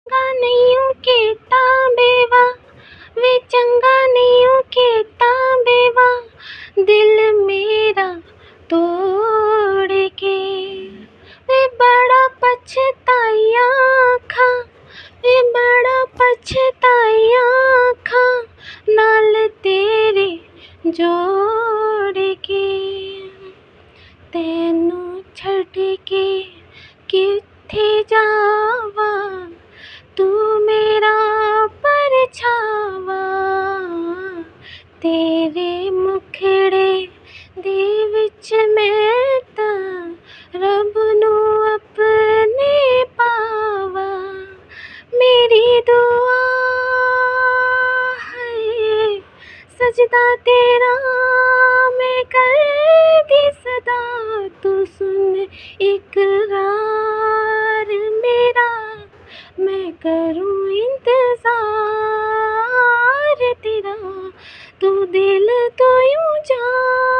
चंगा नहीं हूँ केता बेवा, वे चंगा नहीं हूँ केता बेवा, दिल मेरा तोड़ के वे बड़ा पछताया खा, वे बड़ा पछताया खा, नाल तेरे जोड़ के। तैनू छड़ के किथे जावा, तू मेरा परछावा, तेरे मुखड़े दे विच मैं तां रब नू अपने पावा। मेरी दुआ है सजदा तेरा मैं करदी सदा, तू सुन इकरार मेरा, मैं करूँ इंतज़ार। तेरा तू दिल तो यूं जान